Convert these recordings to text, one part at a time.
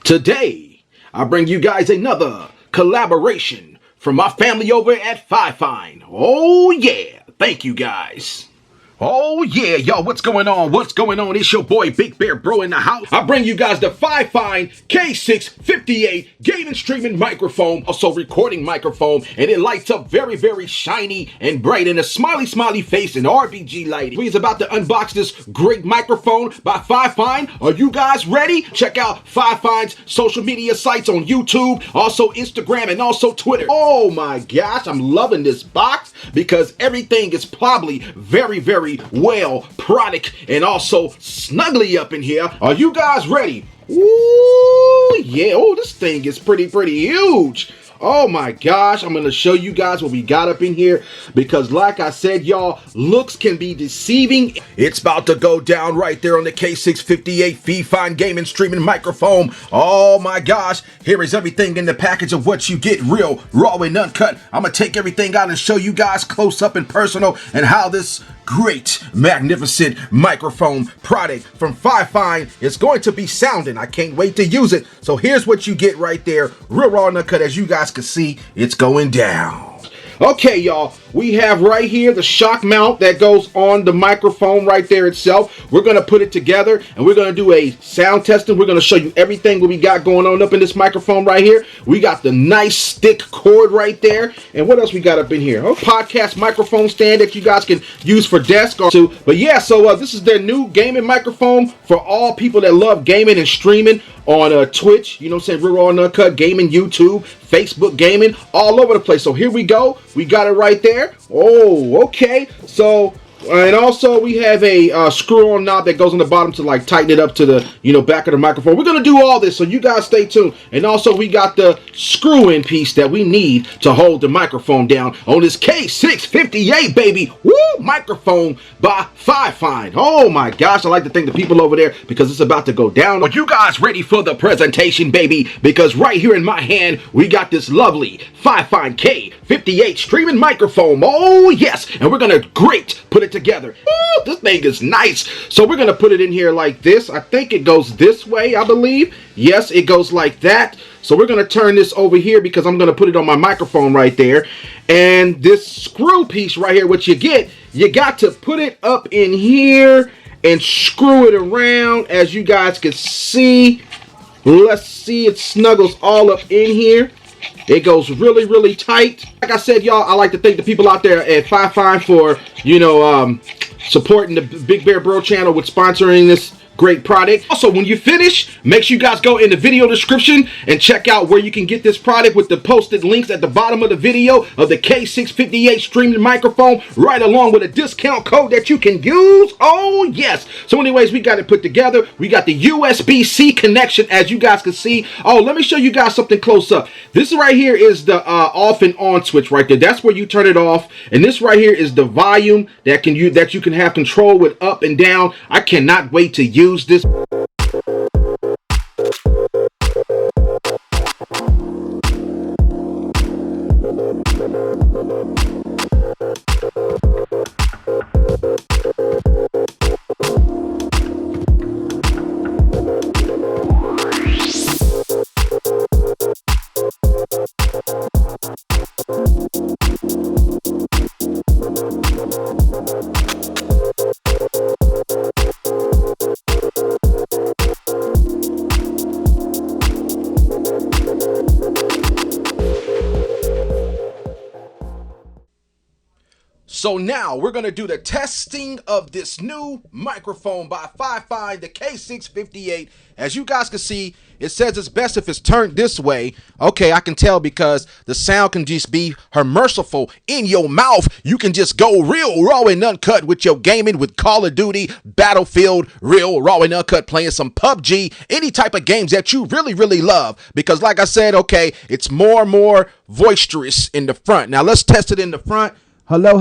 Today, I bring you guys another collaboration from my family over at Fifine. Oh yeah, thank you guys. Oh yeah, y'all, what's going on? What's going on? It's your boy Big Bear Bro in the house. I bring you guys the Fifine K658 gaming streaming microphone, also recording microphone, and it lights up very, very shiny and bright in a smiley face and RGB lighting. We're about to unbox this great microphone by Fifine. Are you guys ready? Check out Fifine's social media sites on YouTube, also Instagram, and also Twitter. Oh my gosh, I'm loving this box because everything is probably very well product and also snuggly up in here. Are you guys ready? Ooh, yeah. Oh, this thing is pretty huge. Oh my gosh, I'm gonna show you guys what we got up in here because like I said, y'all, looks can be deceiving. It's about to go down right there on the K658 Fifine gaming streaming microphone. Oh my gosh, here is everything in the package of what you get, real, raw, and uncut. I'm gonna take everything out and show you guys close up and personal and how this great, magnificent microphone product from Fifine is going to be sounding. I can't wait to use it. So here's what you get right there, real, raw, and uncut. As you guys can see, it's going down. Okay, y'all, we have right here the shock mount that goes on the microphone right there itself. We're going to put it together and we're going to do a sound testing. We're going to show you everything what we got going on up in this microphone right here. We got the nice thick cord right there. And what else we got up in here? A podcast microphone stand that you guys can use for desk or so. But yeah, so this is their new gaming microphone for all people that love gaming and streaming on Twitch, you know what I'm saying, Real Raw and Uncut Gaming, YouTube, Facebook Gaming, all over the place. So here we go. We got it right there. Oh, okay. So, and also we have a screw-on knob that goes on the bottom to like tighten it up to the, you know, back of the microphone. We're going to do all this, so you guys stay tuned. And also we got the screw-in piece that we need to hold the microphone down on this K658, baby. Woo! Microphone by Fifine. Oh my gosh, I like to thank the people over there because it's about to go down. Are you guys ready for the presentation, baby? Because right here in my hand, we got this lovely Fifine K58 streaming microphone. Oh yes, and we're gonna put it together. Ooh, this thing is nice. So we're gonna put it in here like this. I think it goes this way, I believe. Yes, it goes like that. So we're going to turn this over here because I'm going to put it on my microphone right there. And this screw piece right here, what you get, you got to put it up in here and screw it around. As you guys can see, let's see, it snuggles all up in here. It goes really tight. Like I said, y'all, I like to thank the people out there at Fifine for, you know, supporting the Big Bear Bro channel with sponsoring this great product. Also, when you finish, make sure you guys go in the video description and check out where you can get this product with the posted links at the bottom of the video of the K658 streaming microphone, right along with a discount code that you can use. Oh yes. So anyways, we got it put together. We got the USB-C connection, as you guys can see. Oh, let me show you guys something close up. This right here is the off and on switch right there. That's where you turn it off. And this right here is the volume that you can have control with up and down. I cannot wait to use this. So now we're going to do the testing of this new microphone by Fifine, the K658. As you guys can see, it says it's best if it's turned this way. Okay, I can tell because the sound can just be merciful in your mouth. You can just go real raw and uncut with your gaming with Call of Duty, Battlefield, real raw and uncut, playing some PUBG, any type of games that you really love. Because like I said, okay, it's more and more boisterous in the front. Now let's test it in the front. Hello.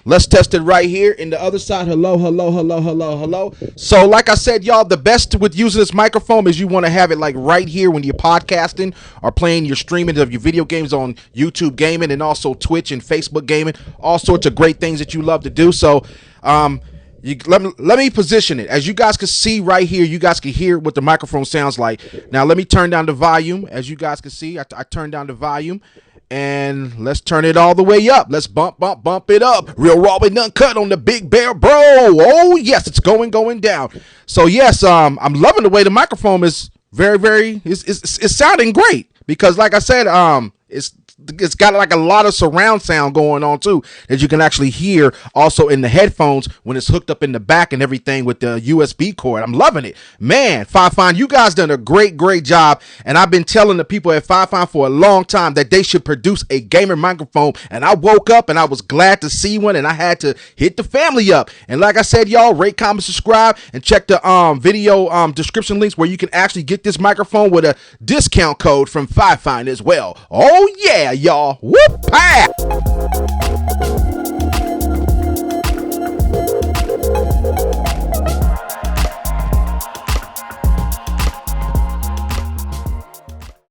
Let's test it right here in the other side. Hello. So like I said, y'all, the best with using this microphone is you want to have it like right here when you're podcasting or playing your streaming of your video games on YouTube gaming and also Twitch and Facebook gaming, all sorts of great things that you love to do. So Let me position it. As you guys can see right here, you guys can hear what the microphone sounds like. Now let me turn down the volume. As you guys can see, I turned down the volume. And let's turn it all the way up. Let's bump it up. Real raw and uncut on the Big Bear, bro. Oh yes, it's going down. So yes, I'm loving the way the microphone is very it's sounding great, because like I said, it's got like a lot of surround sound going on too, that you can actually hear also in the headphones when it's hooked up in the back and everything with the USB cord. I'm loving it, man. Fifine, you guys done a great job, and I've been telling the people at Fifine for a long time that they should produce a gamer microphone, and I woke up and I was glad to see one, and I had to hit the family up. And like I said, y'all, rate, comment, subscribe, and check the video description links where you can actually get this microphone with a discount code from Fifine as well. Oh yeah, y'all. Whoop-ha!